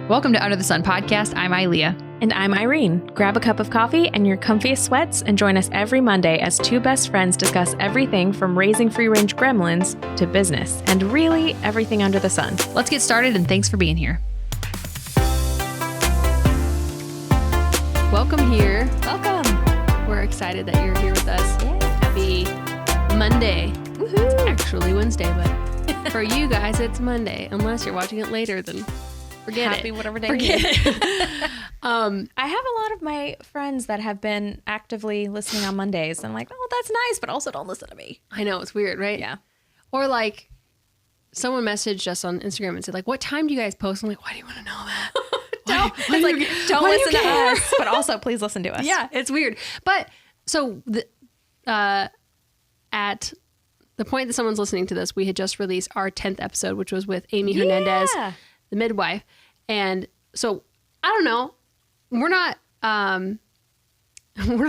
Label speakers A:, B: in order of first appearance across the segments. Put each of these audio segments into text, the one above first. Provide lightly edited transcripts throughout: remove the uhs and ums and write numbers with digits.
A: Welcome to Under the Sun podcast. I'm Ilea.
B: And I'm Irene. Grab a cup of coffee and your comfiest sweats and join us every Monday as two best friends discuss everything from raising free-range gremlins to business and really everything under the sun.
A: Let's get started, and thanks for being here. Welcome here.
B: Welcome.
A: We're excited that you're here with us.
B: Yeah.
A: Happy Monday.
B: Woohoo.
A: It's actually Wednesday, but for you guys, it's Monday. Unless you're watching it later, then forget
B: Happy
A: it.
B: whatever day
A: Forget
B: it is.
A: it.
B: I have a lot of my friends that have been actively listening on Mondays. I'm like, oh, that's nice, but also don't listen to me.
A: I know, it's weird, right?
B: Yeah.
A: Or like, someone messaged us on Instagram and said, like, what time do you guys post? I'm like, why do you want to know that?
B: Don't
A: why do you
B: listen to
A: care?
B: us, but also please listen to us.
A: Yeah, it's weird. But so at the point that someone's listening to this, we had just released our 10th episode, which was with Amy Hernandez, the midwife. And so I don't know, we're not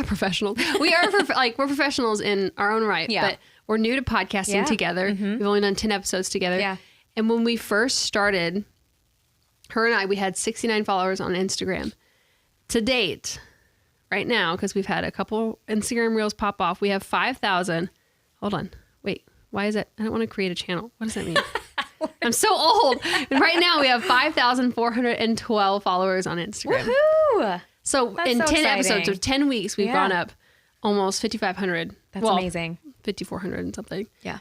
A: professionals. We are we're professionals in our own right, but we're new to podcasting together. Mm-hmm. We've only done 10 episodes together. Yeah. And when we first started, her and I, we had 69 followers on Instagram. To date, right now, because we've had a couple Instagram reels pop off, we have 5,000. Hold on. Wait, why is that? I don't want to create a channel. What does that mean? I'm so old. And right now we have 5,412 followers on Instagram.
B: Woohoo!
A: So
B: That's
A: in
B: so
A: 10
B: exciting.
A: episodes of 10 weeks, we've gone up almost 5,500.
B: That's amazing.
A: 5,400 and something.
B: Yeah.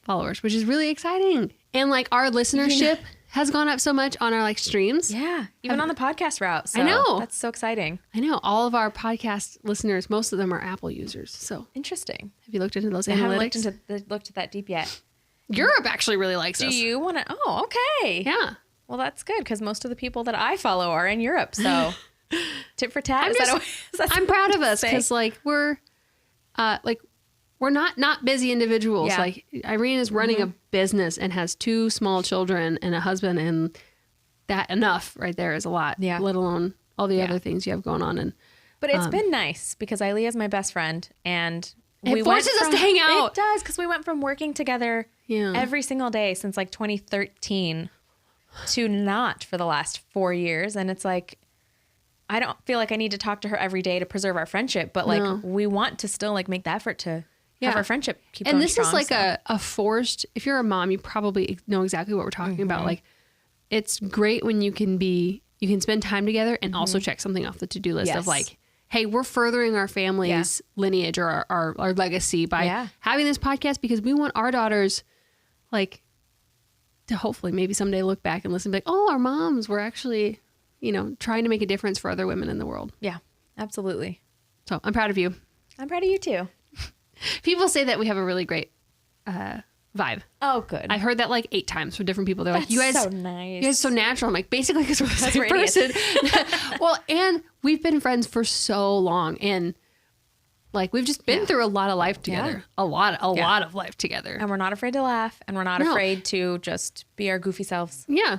A: Followers, which is really exciting. And like our listenership has gone up so much on our like streams.
B: Yeah. Even on the podcast route. So
A: I know.
B: That's so exciting.
A: I know. All of our podcast listeners, most of them are Apple users. So
B: Interesting.
A: have you looked into those
B: I
A: analytics?
B: haven't looked at that deep yet.
A: Europe actually really likes us.
B: Do you want to? Oh, okay.
A: Yeah.
B: Well, that's good because most of the people that I follow are in Europe. So tit for tat.
A: I'm proud of us because like we're not busy individuals.
B: Yeah.
A: Like Irene is running a business and has 2 small children and a husband, and that enough right there is a lot.
B: Yeah.
A: Let alone all the other things you have going on.
B: But it's been nice because Ilea is my best friend and
A: it forces us to hang out.
B: It does because we went from working together every single day since like 2013 to not for the last 4 years. And it's like, I don't feel like I need to talk to her every day to preserve our friendship, but like we want to still like make the effort to have our friendship keep going strong.
A: And this is like a forced, if you're a mom, you probably know exactly what we're talking about. Like it's great when you can spend time together and also check something off the to-do list of like, hey, we're furthering our family's lineage or our legacy by having this podcast because we want our daughters like to hopefully maybe someday look back and listen and be like, oh, our moms were actually, trying to make a difference for other women in the world.
B: Yeah, absolutely.
A: So I'm proud of you.
B: I'm proud of you too.
A: People say that we have a really great vibe.
B: Oh, good.
A: I've heard that like 8 times from different people. They're
B: That's
A: like, you guys
B: so nice.
A: You guys are so natural. I'm like, basically because we're the same person. Well, and we've been friends for so long. And like, we've just been through a lot of life together. A lot of life together.
B: And we're not afraid to laugh. And we're not afraid to just be our goofy selves.
A: Yeah.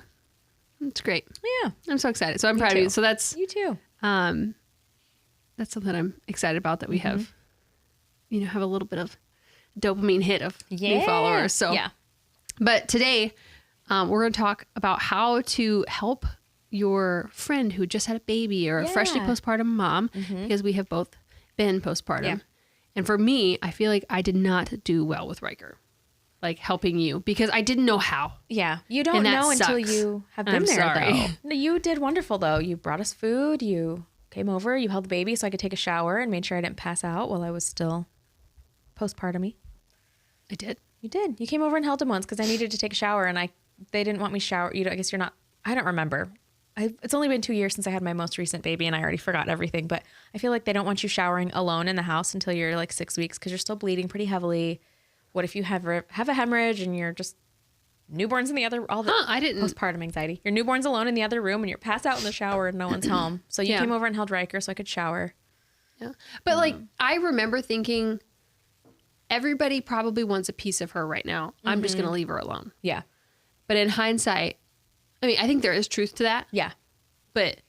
A: It's great.
B: Yeah.
A: I'm so excited. So I'm proud of you. So that's...
B: You too.
A: That's something I'm excited about that we have, have a little bit of dopamine hit of new followers. So, but today we're going to talk about how to help your friend who just had a baby or a freshly postpartum mom, because we have both been postpartum. Yeah. And for me, I feel like I did not do well with Riker, like helping you because I didn't know how.
B: Yeah. You don't know until you have been there
A: sorry.
B: though. You did wonderful though. You brought us food. You came over, you held the baby so I could take a shower and made sure I didn't pass out while I was still postpartum-y.
A: I did.
B: You did. You came over and held him once because I needed to take a shower and they didn't want me to shower. I guess you're not, I don't remember. It's only been 2 years since I had my most recent baby and I already forgot everything, but I feel like they don't want you showering alone in the house until you're like 6 weeks because you're still bleeding pretty heavily. What if you have a hemorrhage and you're just newborns in the other,
A: I didn't.
B: Postpartum anxiety. Your newborn's alone in the other room and you're passed out in the shower and no one's home. So you came over and held Riker so I could shower.
A: Yeah. But like, I remember thinking everybody probably wants a piece of her right now. I'm just going to leave her alone.
B: Yeah.
A: But in hindsight, I mean, I think there is truth to that.
B: Yeah.
A: But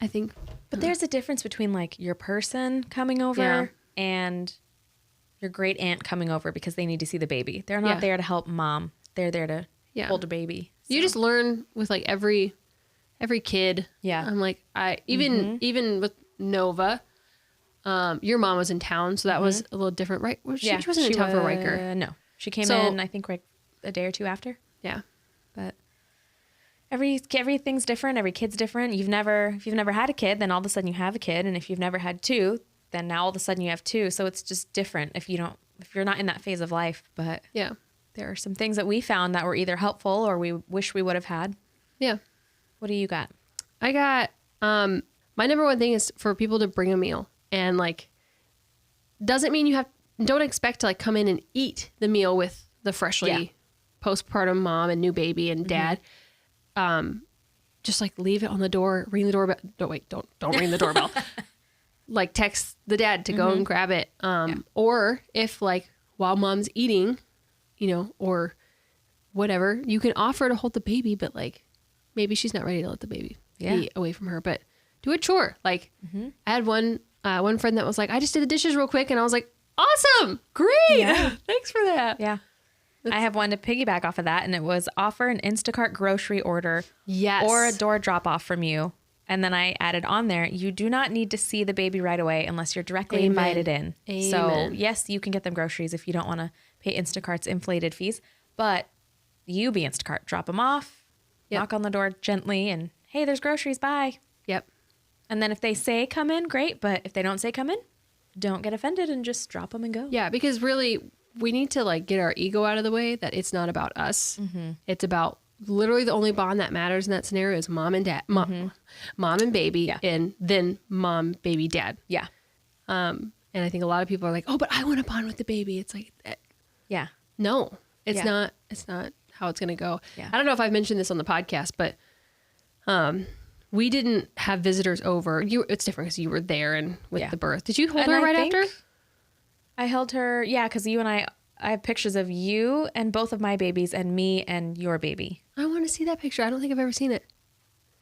A: I think.
B: But there's a difference between like your person coming over and your great aunt coming over because they need to see the baby. They're not there to help mom. They're there to hold a baby.
A: You just learn with like every kid.
B: Yeah.
A: I'm like, even with Nova, your mom was in town, so that was a little different, right? Well, she wasn't in town for Riker.
B: No, she came in, I think, like a day or two after.
A: Yeah.
B: But everything's different. Every kid's different. If you've never had a kid, then all of a sudden you have a kid. And if you've never had two, then now all of a sudden you have two. So it's just different if you're not in that phase of life. But
A: yeah,
B: there are some things that we found that were either helpful or we wish we would have had.
A: Yeah.
B: What do you got?
A: I got, my number one thing is for people to bring a meal, and like, doesn't mean don't expect to like come in and eat the meal with the freshly postpartum mom and new baby and dad. Just like leave it on the door, ring the doorbell. Don't ring the doorbell. Like text the dad to go and grab it. Or if like while mom's eating, or whatever, you can offer to hold the baby, but like maybe she's not ready to let the baby be away from her, but do a chore. Like I had one friend that was like, I just did the dishes real quick. And I was like, awesome. Great.
B: Yeah.
A: Thanks for that.
B: Yeah. I have one to piggyback off of that, and it was offer an Instacart grocery order or a door drop off from you. And then I added on there, you do not need to see the baby right away unless you're directly invited in.
A: Amen.
B: So yes, you can get them groceries if you don't want to pay Instacart's inflated fees, but you be Instacart, drop them off, knock on the door gently, and hey, there's groceries, bye.
A: Yep.
B: And then if they say come in, great. But if they don't say come in, don't get offended and just drop them and go.
A: Yeah, because really we need to like get our ego out of the way, that it's not about us. It's about literally the only bond that matters in that scenario is mom and dad, mom and baby, and then mom, baby, dad.
B: Yeah.
A: And I think a lot of people are like, oh, but I want to bond with the baby. It's like, no, it's not how it's going to go.
B: Yeah.
A: I don't know if I've mentioned this on the podcast, but we didn't have visitors over. It's different because you were there and with the birth. Did you hold her right after?
B: I held her, because you and I have pictures of you and both of my babies and me and your baby.
A: I want to see that picture. I don't think I've ever seen it.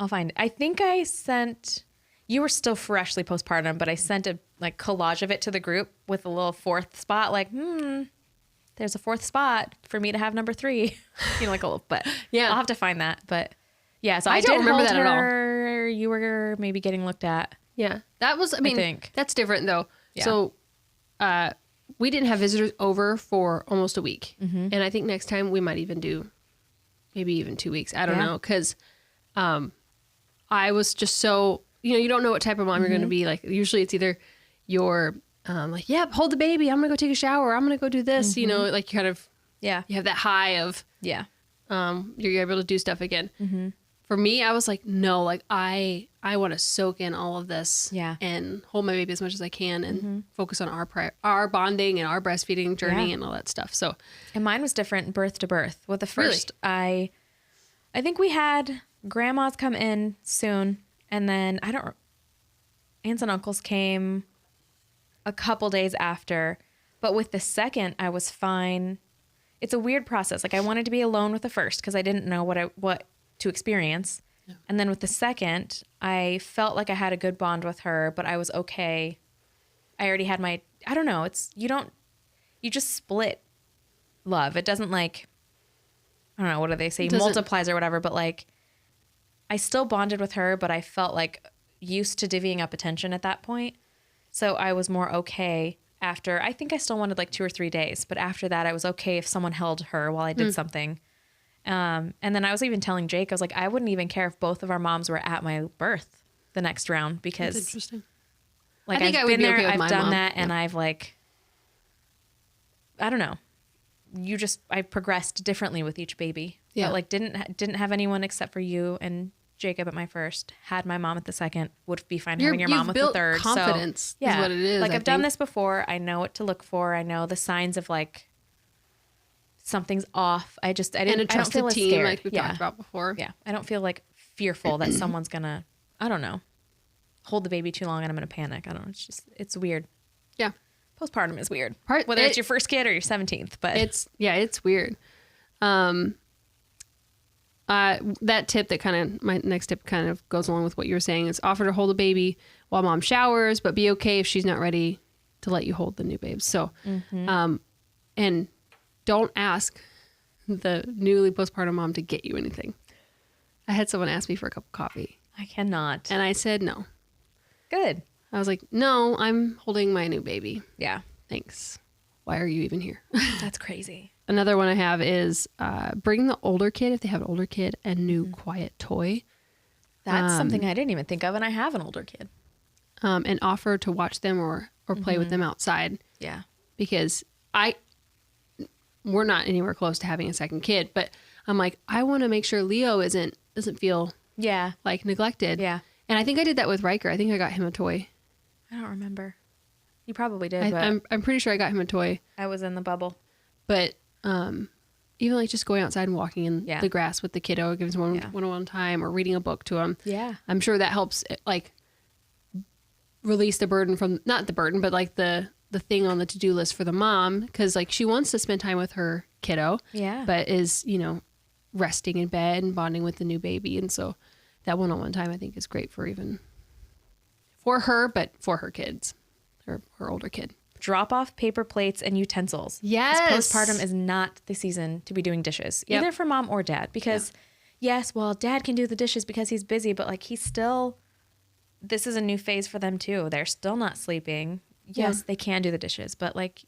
B: I'll find it. I think I sent, you were still freshly postpartum, but I sent a like collage of it to the group with a little fourth spot, like, there's a fourth spot for me to have number 3. Like a little, but I'll have to find that. But yeah, so I don't remember that at all. You were maybe getting looked at.
A: Yeah. That was, I think that's different though. Yeah. So, we didn't have visitors over for almost a week. And I think next time we might even do maybe even 2 weeks. I don't know. Cause, I was just so, you don't know what type of mom you're going to be. Like usually it's either you're, like, hold the baby. I'm going to go take a shower. I'm going to go do this, like you kind of, you have that high of, you're able to do stuff again. For me, I was like, no, like I want to soak in all of this and hold my baby as much as I can and focus on our bonding and our breastfeeding journey and all that stuff. So,
B: and mine was different birth to birth. With the first, I think we had grandmas come in soon, and then aunts and uncles came a couple days after. But with the second, I was fine. It's a weird process. Like I wanted to be alone with the first because I didn't know what to experience. Yeah. And then with the second, I felt like I had a good bond with her, but I was okay. I already had I don't know. You just split love. It doesn't like, I don't know, what do they say? Multiplies or whatever, but like I still bonded with her, but I felt like used to divvying up attention at that point. So I was more okay after. I think I still wanted like 2 or 3 days, but after that I was okay if someone held her while I did something. And then I was even telling Jake, I was like, I wouldn't even care if both of our moms were at my birth the next round because
A: that's interesting.
B: Like I've been there, I've done that, and I've like, I don't know. I progressed differently with each baby. Yeah. But like didn't have anyone except for you and Jacob at my first, had my mom at the second, would be fine having your mom with the third.
A: Confidence is what it is.
B: Like I've done this before. I know what to look for. I know the signs of like, something's off. I don't feel
A: team,
B: scared.
A: like we've talked about before.
B: Yeah. I don't feel like fearful that someone's gonna, I don't know, hold the baby too long and I'm gonna panic. I don't know. It's weird. Yeah. Postpartum is weird. Whether it's your first kid or your 17th, but
A: it's weird. That tip my next tip kind of goes along with what you were saying is offer to hold a baby while mom showers, but be okay if she's not ready to let you hold the new babe. So, and don't ask the newly postpartum mom to get you anything. I had someone ask me for a cup of coffee.
B: I cannot.
A: And I said no.
B: Good.
A: I was like, no, I'm holding my new baby.
B: Yeah.
A: Thanks. Why are you even here?
B: That's crazy.
A: Another one I have is bring the older kid, if they have an older kid, a new quiet toy.
B: That's something I didn't even think of, and I have an older kid.
A: And offer to watch them or play with them outside.
B: Yeah.
A: Because we're not anywhere close to having a second kid, but I'm like, I want to make sure Leo doesn't feel like neglected.
B: Yeah.
A: And I think I did that with Riker. I think I got him a toy.
B: I don't remember. You probably did.
A: I'm pretty sure I got him a toy.
B: I was in the bubble.
A: But even like just going outside and walking in the grass with the kiddo, giving him one-on-one time, or reading a book to him.
B: Yeah.
A: I'm sure that helps like release the burden from, not the burden, but like the thing on the to-do list for the mom. Because like she wants to spend time with her kiddo.
B: Yeah.
A: But is, resting in bed and bonding with the new baby. And so that one-on-one time I think is great for her, but for her kids, her older kid.
B: Drop off paper plates and utensils.
A: Yes.
B: Postpartum is not the season to be doing dishes, either for mom or dad. Because yes, well, dad can do the dishes because he's busy, but like this is a new phase for them too. They're still not sleeping. Yes, they can do the dishes, but like,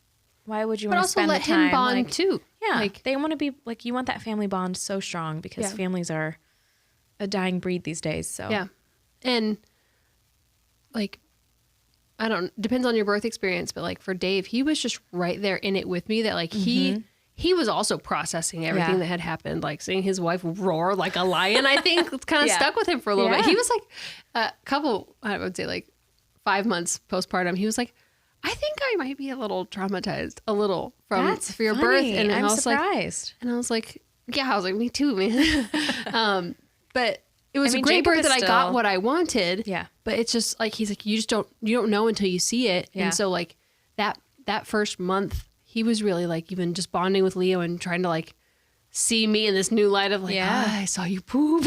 B: why would you want to spend the time?
A: But also let him bond too.
B: Yeah, like they want to be like, you want that family bond so strong because families are a dying breed these days. So
A: yeah, and like, depends on your birth experience, but like for Dave, he was just right there in it with me. That like he was also processing everything that had happened, like seeing his wife roar like a lion. I think it's kind of stuck with him for a little bit. He was like I would say like 5 months postpartum. He was like, I think I might be a little traumatized, for your birth. And
B: I'm
A: surprised. I was like, yeah, I was like, me too, man. But it was a great
B: Jacob
A: birth that I got what I wanted.
B: Yeah.
A: But it's just like, he's like, you don't know until you see it.
B: Yeah.
A: And so like that first month, he was really like even just bonding with Leo and trying to like see me in this new light of like, I saw you poop.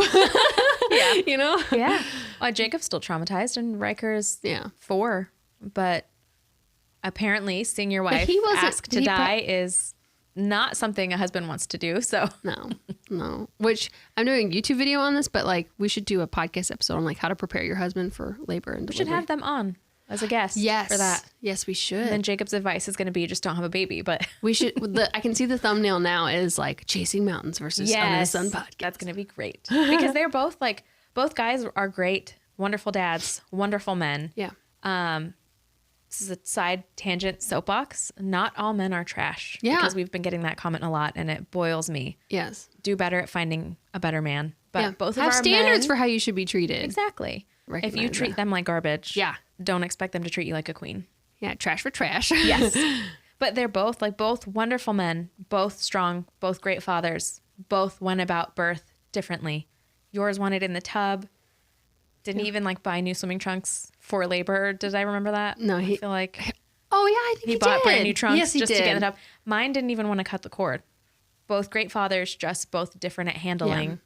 B: Yeah. Yeah. Well, Jacob's still traumatized and Riker's 4, but apparently seeing your wife ask to die is not something a husband wants to do. So
A: no, which I'm doing a YouTube video on this, but like we should do a podcast episode on like how to prepare your husband for labor and delivery.
B: We should have them on as a guest for that.
A: Yes, we should.
B: And then Jacob's advice is going to be just don't have a baby, but
A: we should. I can see the thumbnail now is like Chasing Mountains versus Under the Sun podcast.
B: That's going to be great because they're both both guys are great, wonderful dads, wonderful men.
A: Yeah.
B: This is a side tangent soapbox. Not all men are trash.
A: Yeah.
B: Because we've been getting that comment a lot and it boils me.
A: Yes.
B: Do better at finding a better man. But both of
A: have
B: our
A: standards for how you should be treated.
B: Exactly. If you treat them like garbage, don't expect them to treat you like a queen.
A: Yeah, trash for trash.
B: Yes. But they're both wonderful men, both strong, both great fathers, both went about birth differently. Yours wanted in the tub. Didn't even like buy new swimming trunks for labor. Did I remember that?
A: No,
B: I feel like.
A: Oh yeah, I think
B: he bought
A: did.
B: Brand new trunks
A: just
B: to get in the tub. Mine didn't even want to cut the cord. Both great fathers, just both different at handling.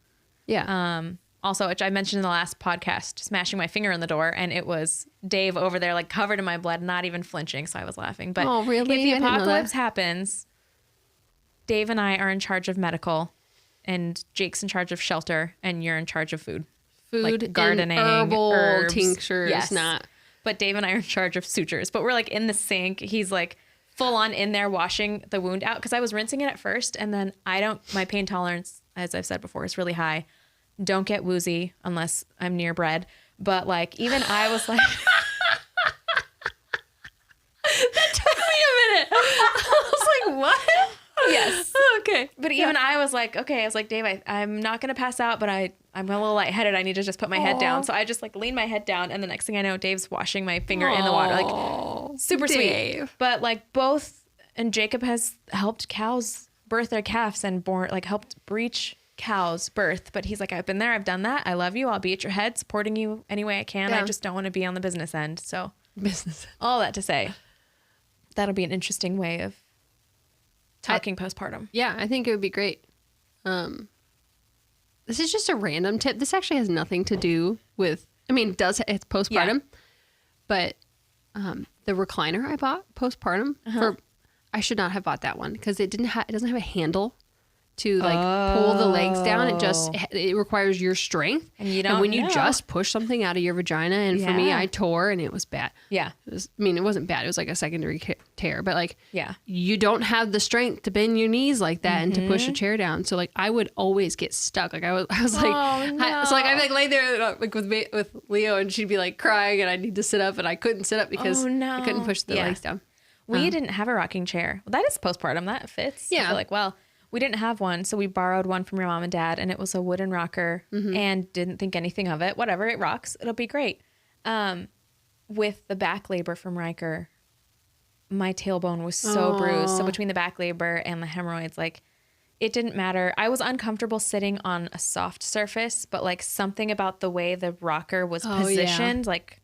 A: Yeah.
B: Also, which I mentioned in the last podcast, smashing my finger in the door, and it was Dave over there, like covered in my blood, not even flinching. So I was laughing. But
A: really?
B: If the apocalypse happens, Dave and I are in charge of medical, and Jake's in charge of shelter, and you're in charge of food.
A: Like
B: gardening,
A: and herbal
B: herbs,
A: tinctures, not.
B: But Dave and I are in charge of sutures. But we're like in the sink. He's like full on in there washing the wound out because I was rinsing it at first, and then my pain tolerance, as I've said before, is really high. Don't get woozy unless I'm near bread. But like even I was like,
A: that took me a minute. I was like, what?
B: Yes.
A: Okay.
B: But even I was like, okay. I was like, Dave, I'm not going to pass out, but I'm a little lightheaded. I need to just put my head down. So I just like lean my head down. And the next thing I know, Dave's washing my finger in the water. Like super
A: Dave.
B: sweet. But like and Jacob has helped cows birth their calves and helped breech cows birth. But he's like, I've been there. I've done that. I love you. I'll be at your head supporting you any way I can. I just don't want to be on the business end. So all that to say, that'll be an interesting way of talking postpartum.
A: Yeah, I think it would be great. This is just a random tip. This actually has nothing to do with, it's postpartum, but the recliner I bought postpartum I should not have bought that one because it doesn't have a handle to like pull the legs down. It requires your strength.
B: And you don't
A: And when
B: know.
A: you just push something out of your vagina, and for me, I tore and it was bad.
B: Yeah.
A: It wasn't bad. It was like a secondary tear, but like,
B: yeah,
A: you don't have the strength to bend your knees like that and to push a chair down. So like, I would always get stuck. Like I was like, so like I'd like lay there like with Leo, and she'd be like crying, and I'd need to sit up, and I couldn't sit up because I couldn't push the legs down.
B: We didn't have a rocking chair. Well, that is postpartum. That fits.
A: Yeah.
B: I feel like, well, we didn't have one, so we borrowed one from your mom and dad, and it was a wooden rocker, and didn't think anything of it. Whatever, it rocks. It'll be great. With the back labor from Riker, my tailbone was so bruised. So between the back labor and the hemorrhoids, like, it didn't matter. I was uncomfortable sitting on a soft surface, but like something about the way the rocker was positioned, like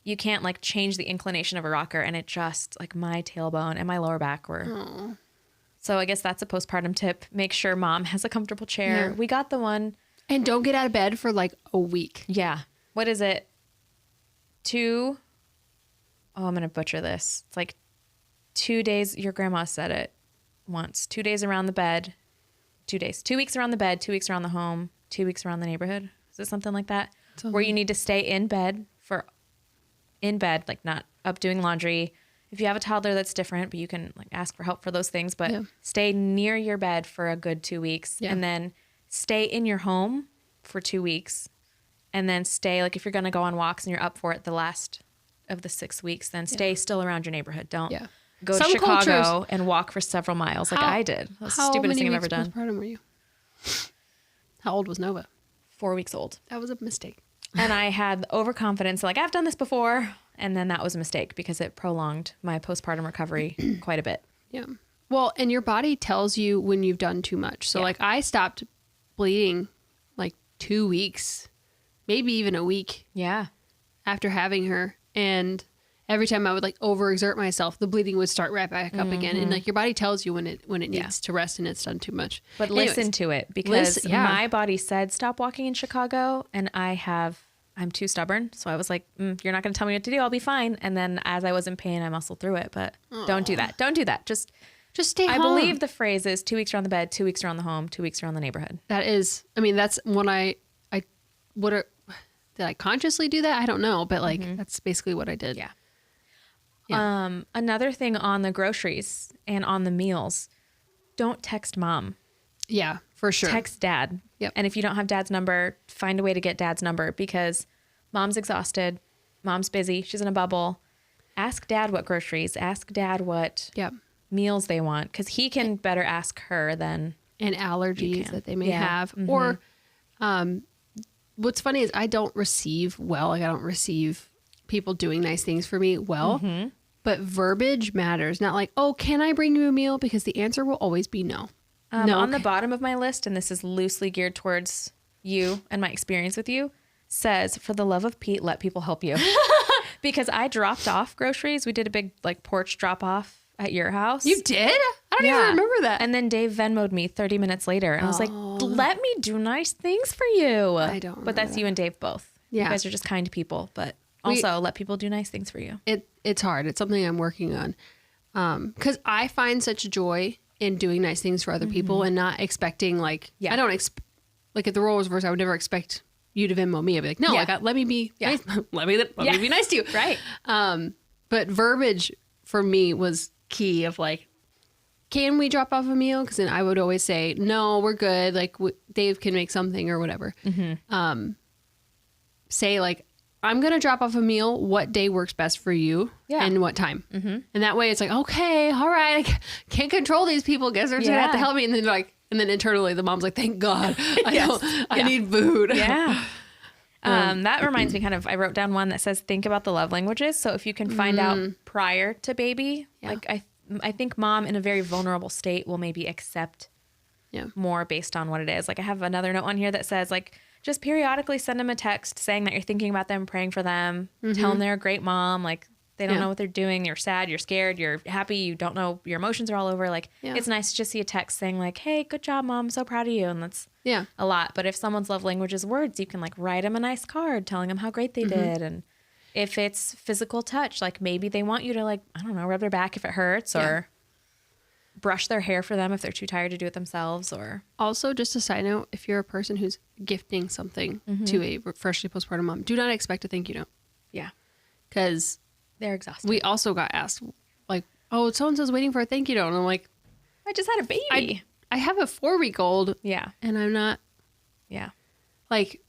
B: you can't like change the inclination of a rocker, and it just like my tailbone and my lower back were. So I guess that's a postpartum tip. Make sure mom has a comfortable chair.
A: Yeah.
B: We got the one.
A: And don't get out of bed for like a week.
B: Yeah. What is it? I'm going to butcher this. It's like 2 days. Your grandma said it once. 2 days around the bed. 2 days. 2 weeks around the bed. 2 weeks around the home. 2 weeks around the neighborhood. Is it something like that? Where you need to stay in bed, like not up doing laundry. If you have a toddler, that's different, but you can like ask for help for those things. But stay near your bed for a good 2 weeks, and then stay in your home for 2 weeks, and then stay like if you're going to go on walks and you're up for it the last of the 6 weeks, then stay still around your neighborhood. Don't go to Chicago and walk for several miles like I did. That's the stupidest thing I've ever done.
A: How many weeks postpartum were you? How old was Nova?
B: 4 weeks old.
A: That was a mistake.
B: And I had overconfidence, like I've done this before. And then that was a mistake because it prolonged my postpartum recovery quite a bit.
A: Yeah. Well, and your body tells you when you've done too much. So like I stopped bleeding like 2 weeks, maybe even a week.
B: Yeah.
A: After having her. And every time I would like overexert myself, the bleeding would start right back up again. And like your body tells you when it needs to rest and it's done too much.
B: But listen to it because my body said stop walking in Chicago, and I'm too stubborn. So I was like, you're not going to tell me what to do. I'll be fine. And then as I was in pain, I muscled through it. But don't do that. Don't do that. Just stay home. I believe the phrase is 2 weeks around the bed, 2 weeks around the home, 2 weeks around the neighborhood.
A: That is, I mean, that's when did I consciously do that? I don't know. But like, that's basically what I did.
B: Yeah. Another thing on the groceries and on the meals, don't text mom.
A: Yeah, for sure.
B: Text dad.
A: Yep.
B: And if you don't have dad's number, find a way to get dad's number because mom's exhausted. Mom's busy. She's in a bubble. Ask dad what groceries. Ask dad what meals they want because he can better ask her than.
A: And allergies that they may have. Or what's funny is I don't receive well. Like I don't receive people doing nice things for me well. But verbiage matters. Not like, oh, can I bring you a meal? Because the answer will always be no.
B: No. On the bottom of my list, and this is loosely geared towards you and my experience with you, says, for the love of Pete, let people help you. Because I dropped off groceries. We did a big like porch drop off at your house.
A: You did? I don't even remember that.
B: And then Dave Venmo'd me 30 minutes later. And I was like, let me do nice things for you.
A: I don't remember
B: But that's you and Dave both.
A: Yeah.
B: You guys are just kind people. But also let people do nice things for you.
A: It's hard. It's something I'm working on. Because I find such joy in doing nice things for other people and not expecting like, I don't like if the role was reversed, I would never expect you to Venmo me. I'd be like, no, let me be nice. let me be nice to you.
B: Right.
A: But verbiage for me was key of like, can we drop off a meal? Because then I would always say, no, we're good. Like Dave can make something or whatever. Say like, I'm going to drop off a meal. What day works best for you and what time? And that way it's like, okay, all right. I can't control these people. Guess they're going to have to help me. And then like, and then internally the mom's like, thank God I need food.
B: Yeah. That reminds me kind of, I wrote down one that says, think about the love languages. So if you can find out prior to baby, like I think mom in a very vulnerable state will maybe accept more based on what it is. Like I have another note on here that says like, just periodically send them a text saying that you're thinking about them, praying for them, tell them they're a great mom. Like they don't know what they're doing. You're sad, you're scared, you're happy. You don't know, your emotions are all over. Like it's nice to just see a text saying like, hey, good job, mom. I'm so proud of you. And that's a lot. But if someone's love language is words, you can like write them a nice card telling them how great they did. And if it's physical touch, like maybe they want you to like, I don't know, rub their back if it hurts or brush their hair for them if they're too tired to do it themselves. Or
A: also, just a side note, if you're a person who's gifting something to a freshly postpartum mom, do not expect a thank you note.
B: Yeah.
A: Because
B: they're exhausted.
A: We also got asked, like, oh, so-and-so's waiting for a thank you note. And I'm like,
B: I just had a baby.
A: I have a 4-week-old.
B: Yeah.
A: And I'm not.
B: Yeah.
A: Like,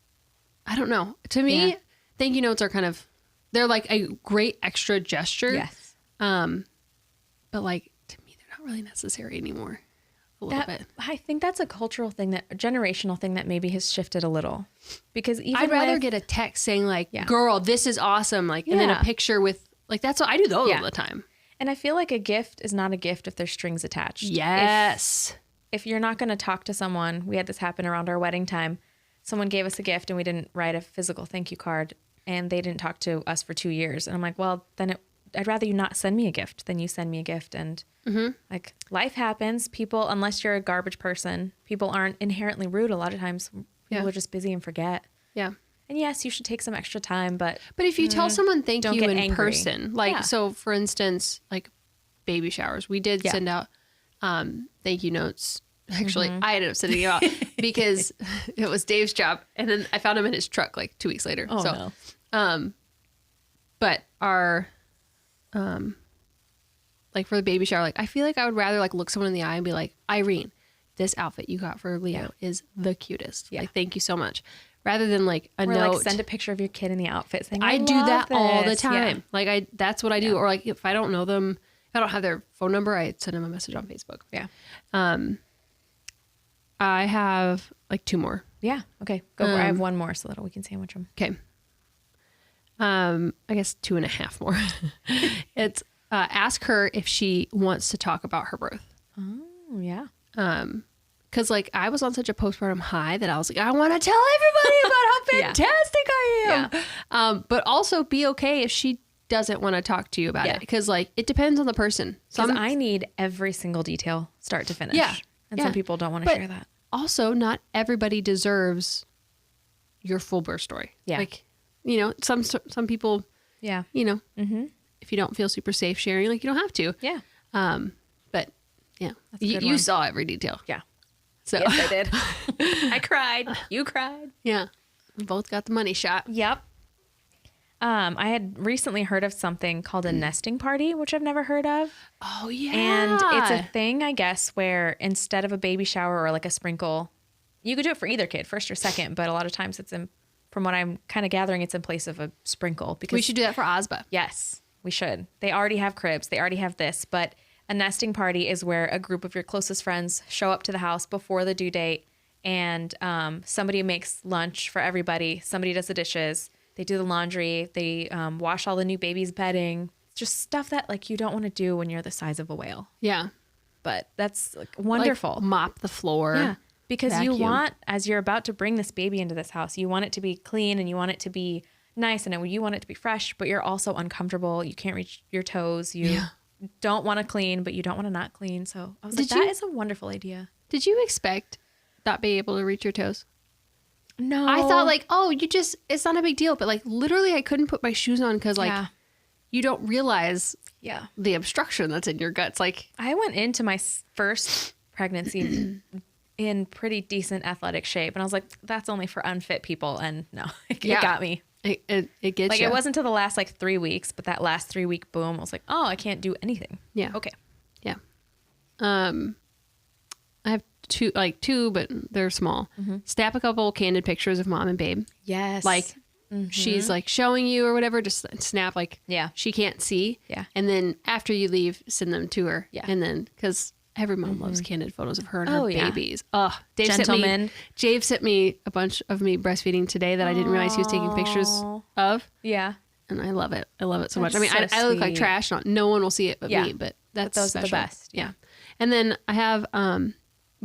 A: I don't know. To me, thank you notes are kind of, they're like a great extra gesture.
B: Yes.
A: But like, to me, they're not really necessary anymore. A little bit.
B: I think that's a cultural thing, a generational thing that maybe has shifted a little. Because even
A: I'd rather get a text saying like, girl, this is awesome. Like, and then a picture with, like, that's what I do those all the time.
B: And I feel like a gift is not a gift if there's strings attached.
A: Yes.
B: If you're not going to talk to someone, we had this happen around our wedding time. Someone gave us a gift and we didn't write a physical thank you card, and they didn't talk to us for 2 years. And I'm like, well, then I'd rather you not send me a gift than you send me a gift. And like, life happens. People, unless you're a garbage person, people aren't inherently rude. A lot of times people are just busy and forget.
A: Yeah.
B: And yes, you should take some extra time, but
A: if you tell someone thank you in
B: angry.
A: person, like, so for instance, like baby showers, we did send out thank you notes. Actually, I ended up sending it out because it was Dave's job, and then I found him in his truck like 2 weeks later.
B: Oh,
A: no. But our like for the baby shower, like I feel like I would rather like look someone in the eye and be like, Irene, this outfit you got for Leo is the cutest. Like, thank you so much. Rather than like a note.
B: Like send a picture of your kid in the outfit saying,
A: I do that all the time. Like that's what I do. Or like if I don't know them, if I don't have their phone number, I send them a message on Facebook.
B: Yeah.
A: I have like 2 more.
B: Yeah. Okay. Go for it. I have 1 more so that we can sandwich them.
A: Okay. I guess 2.5 more. It's ask her if she wants to talk about her birth.
B: Oh, yeah.
A: Because like I was on such a postpartum high that I was like, I want to tell everybody about how fantastic I am. Yeah. But also be okay if she doesn't want to talk to you about it, because like it depends on the person.
B: Because I need every single detail, start to finish. Yeah. And some people don't want to share that.
A: Also, not everybody deserves your full birth story. Yeah. Like, you know, some people, you know, if you don't feel super safe sharing, like you don't have to. Yeah. But yeah, you saw every detail.
B: Yeah.
A: So
B: yes, I did. I cried. You cried.
A: Yeah. We both got the money shot.
B: Yep. I had recently heard of something called a nesting party, which I've never heard of.
A: Oh, yeah.
B: And it's a thing, I guess, where instead of a baby shower or like a sprinkle, you could do it for either kid, first or second. But a lot of times it's from what I'm kind of gathering, it's in place of a sprinkle. Because
A: we should do that for Osba.
B: Yes, we should. They already have cribs. They already have this. But a nesting party is where a group of your closest friends show up to the house before the due date, and somebody makes lunch for everybody. Somebody does the dishes. They do the laundry. They wash all the new baby's bedding. It's just stuff that like you don't want to do when you're the size of a whale.
A: Yeah.
B: But that's like wonderful.
A: Like mop the floor.
B: Yeah. Because vacuum. You want, as you're about to bring this baby into this house, you want it to be clean and you want it to be nice and you want it to be fresh, but you're also uncomfortable. You can't reach your toes. You don't want to clean, but you don't want to not clean. So I was like, that is a wonderful idea.
A: Did you expect not being able to reach your toes?
B: No.
A: I thought like, oh, it's not a big deal. But like literally I couldn't put my shoes on because like you don't realize the obstruction that's in your guts. Like
B: I went into my first pregnancy in pretty decent athletic shape. And I was like, that's only for unfit people. And no, it got me.
A: It gets
B: like
A: you.
B: It wasn't until the last like 3 weeks, but that last 3 week boom, I was like, oh, I can't do anything.
A: Yeah.
B: Okay.
A: Yeah. I have two, but they're small. Snap a couple candid pictures of mom and babe.
B: Yes.
A: Like she's like showing you or whatever, just snap like she can't see.
B: Yeah.
A: And then after you leave, send them to her. Yeah. And then, because every mom loves candid photos of her and her babies. Oh, Dave sent me a bunch of me breastfeeding today that I didn't realize he was taking pictures of.
B: Yeah.
A: And I love it. I love it so much. I mean, I look like trash. No one will see it but me, but that's
B: those
A: special.
B: Are the best.
A: Yeah. And then I have,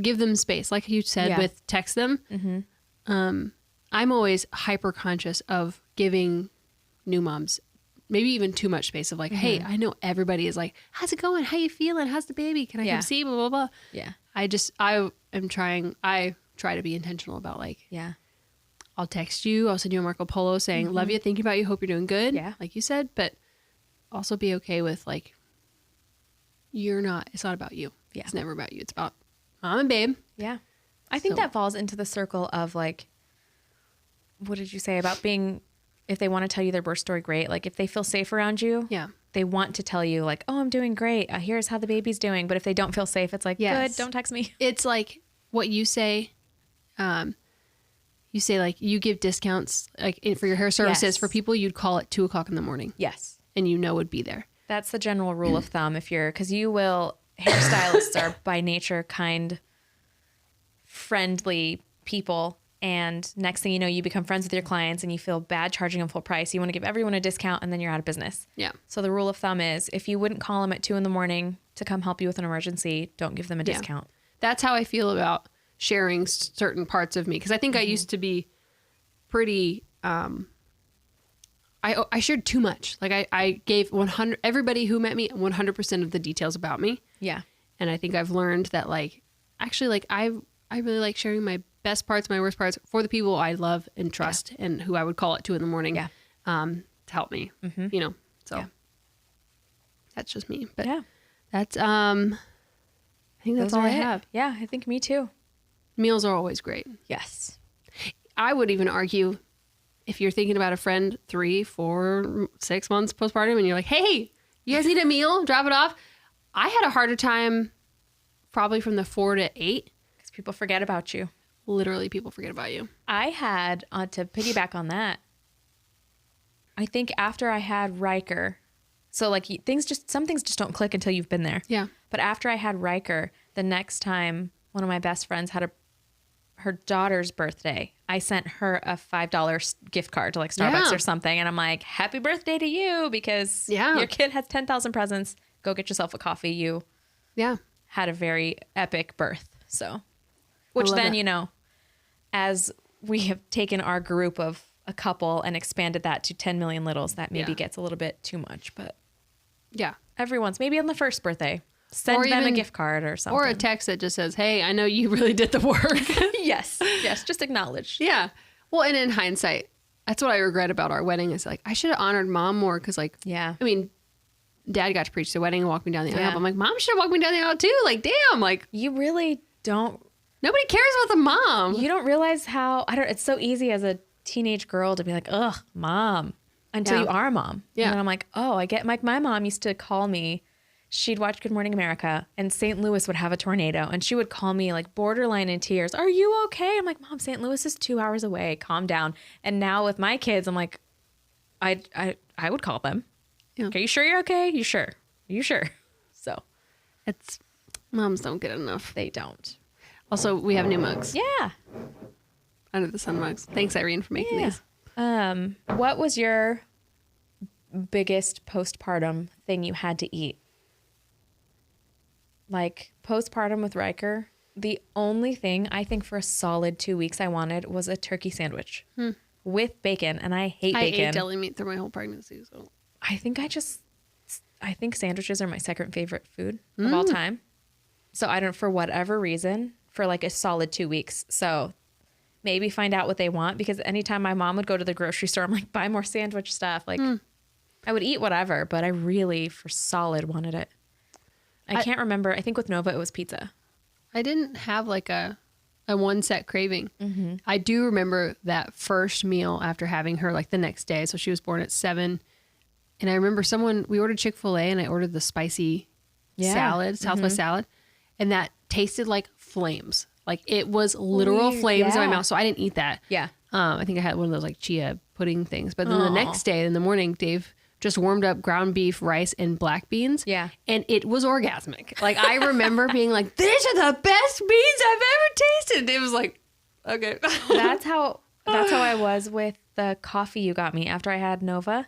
A: give them space. Like you said with text them. I'm always hyper conscious of giving new moms maybe even too much space of like, hey, I know everybody is like, how's it going? How you feeling? How's the baby? Can I come see? Blah, blah, blah.
B: Yeah.
A: I try to be intentional about like, I'll text you. I'll send you a Marco Polo saying, love you, thinking about you, hope you're doing good. Yeah. Like you said, but also be okay with like, it's not about you.
B: Yeah.
A: It's never about you. It's about mom and babe.
B: Yeah. I think that falls into the circle of like, what did you say about being, if they want to tell you their birth story, great. Like if they feel safe around you, they want to tell you like, oh, I'm doing great. Here's how the baby's doing. But if they don't feel safe, it's like, good, don't text me.
A: It's like what you say. You say like you give discounts like for your hair services for people you'd call at 2:00 in the morning.
B: Yes.
A: And would be there.
B: That's the general rule of thumb. Because hairstylists are by nature kind, friendly people. And next thing you know, you become friends with your clients and you feel bad charging them full price. You want to give everyone a discount and then you're out of business.
A: Yeah.
B: So the rule of thumb is if you wouldn't call them at 2 a.m. to come help you with an emergency, don't give them a discount.
A: That's how I feel about sharing certain parts of me. Because I think I used to be pretty, I shared too much. Like I gave everybody who met me 100% of the details about me.
B: Yeah.
A: And I think I've learned that like, actually like I really like sharing my best parts, my worst parts for the people I love and trust and who I would call at 2 a.m. To help me, so that's just me. But that's, I think that's all I have.
B: Yeah. I think me too.
A: Meals are always great.
B: Yes.
A: I would even argue if you're thinking about a friend 3, 4, 6 months postpartum and you're like, hey, you guys need a meal, drop it off. I had a harder time probably from the 4 to 8.
B: Because people forget about you.
A: Literally people forget about you.
B: I had, to piggyback on that, I think after I had Riker, so like some things just don't click until you've been there.
A: Yeah.
B: But after I had Riker, the next time one of my best friends had her daughter's birthday, I sent her a $5 gift card to like Starbucks or something. And I'm like, happy birthday to you because your kid has 10,000 presents. Go get yourself a coffee. You had a very epic birth. So, which then, as we have taken our group of a couple and expanded that to 10 million littles, that maybe gets a little bit too much, but everyone's maybe on the first birthday. Send them a gift card or something.
A: Or a text that just says, hey, I know you really did the work.
B: Yes. Just acknowledge.
A: Yeah. Well, and in hindsight, that's what I regret about our wedding is like, I should have honored mom more. Cause like, I mean, dad got to preach the wedding and walk me down the aisle. I'm like, mom should have walked me down the aisle too. Like, damn, like
B: you really don't.
A: Nobody cares about the mom.
B: You don't realize how, it's so easy as a teenage girl to be like, ugh, mom, until you are a mom. Yeah. And then I'm like, oh, I get, like my mom used to call me. She'd watch Good Morning America and St. Louis would have a tornado and she would call me like borderline in tears. Are you okay? I'm like, Mom, St. Louis is 2 hours away. Calm down. And now with my kids, I'm like, I would call them. Yeah. Are you sure you're okay? You sure? Are you sure? So
A: moms don't get enough.
B: They don't.
A: Also, we have new mugs.
B: Yeah.
A: Under the sun mugs. Thanks, Irene, for making these.
B: What was your biggest postpartum thing you had to eat? Like postpartum with Riker, the only thing I think for a solid 2 weeks I wanted was a turkey sandwich with bacon. And I hate bacon.
A: I ate deli meat through my whole pregnancy. So
B: I think sandwiches are my second favorite food of all time. So I don't, for whatever reason, for like a solid 2 weeks. So maybe find out what they want because anytime my mom would go to the grocery store, I'm like, buy more sandwich stuff. Like I would eat whatever, but I really for solid wanted it. I can't remember. I think with Nova, it was pizza.
A: I didn't have like a one set craving. Mm-hmm. I do remember that first meal after having her like the next day. So she was born at 7. And I remember we ordered Chick-fil-A and I ordered the spicy salad, Southwest salad. And that tasted like flames. Like it was literal flames in my mouth. So I didn't eat that.
B: Yeah.
A: I think I had one of those like chia pudding things. But then the next day in the morning, Dave just warmed up ground beef, rice, and black beans. Yeah. And it was orgasmic. Like, I remember being like, these are the best beans I've ever tasted. It was like, okay.
B: That's how I was with the coffee you got me after I had Nova.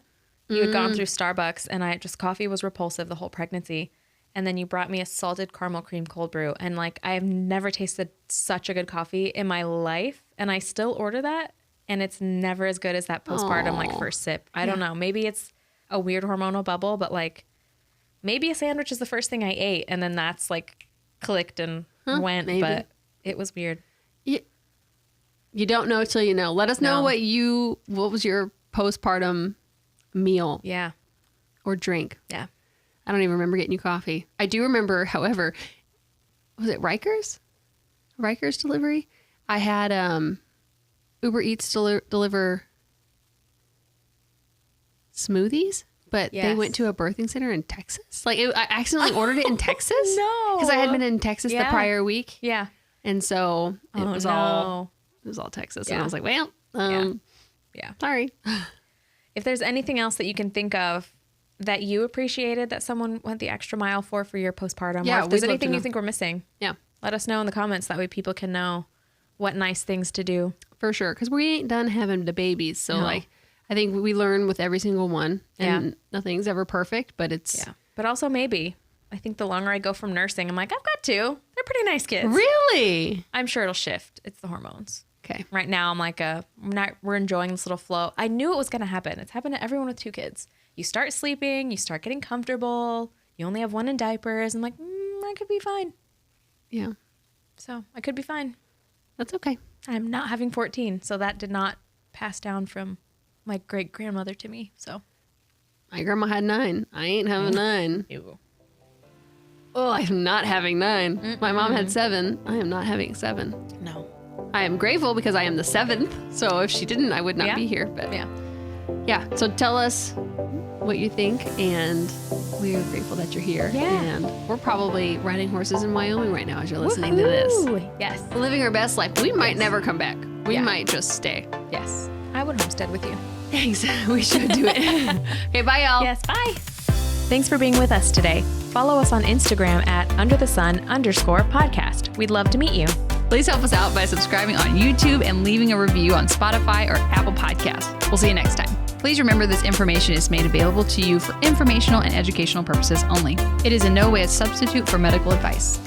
B: You had gone through Starbucks, and coffee was repulsive the whole pregnancy. And then you brought me a salted caramel cream cold brew. And, like, I have never tasted such a good coffee in my life. And I still order that. And it's never as good as that postpartum, like, first sip. I don't know. Maybe it's a weird hormonal bubble, but like maybe a sandwich is the first thing I ate and then that's like clicked and went, but it was weird.
A: You don't know till you know. Let us know what was your postpartum meal?
B: Yeah.
A: Or drink.
B: Yeah.
A: I don't even remember getting you coffee. I do remember, however, was it Rikers delivery. I had Uber Eats deliver smoothies, but they went to a birthing center in Texas. Like I accidentally ordered it in Texas.
B: No,
A: because I had been in Texas the prior week.
B: Yeah,
A: and so it was all Texas, and I was like, well, sorry.
B: If there's anything else that you can think of that you appreciated that someone went the extra mile for your postpartum, or if there's anything you think we're missing, let us know in the comments. That way people can know what nice things to do.
A: For sure, because we ain't done having the babies, so like I think we learn with every single one, and nothing's ever perfect, but it's
B: but also maybe I think the longer I go from nursing, I'm like, I've got two. They're pretty nice kids.
A: Really?
B: I'm sure it'll shift. It's the hormones.
A: Okay.
B: Right now I'm like we're enjoying this little flow. I knew it was going to happen. It's happened to everyone with two kids. You start sleeping, you start getting comfortable. You only have one in diapers. I'm like, I could be fine.
A: Yeah.
B: So I could be fine.
A: That's okay.
B: I'm not having 14. So that did not pass down from my great grandmother to me. So
A: my grandma had 9. I ain't having 9.
B: Ew.
A: Oh, I'm not having 9. My mom had 7. I am not having 7.
B: No.
A: I am grateful because I am the 7th. So if she didn't, I would not be here. But yeah. So tell us what you think, and we are grateful that you're here.
B: Yeah.
A: And we're probably riding horses in Wyoming right now as you're listening to this.
B: Yes.
A: Living our best life. We might never come back. We might just stay.
B: Yes. I would homestead with you.
A: Thanks. We should do it. Okay, bye, y'all.
B: Yes, bye. Thanks for being with us today. Follow us on Instagram at @underthesun_podcast. We'd love to meet you.
C: Please help us out by subscribing on YouTube and leaving a review on Spotify or Apple Podcasts. We'll see you next time. Please remember this information is made available to you for informational and educational purposes only. It is in no way a substitute for medical advice.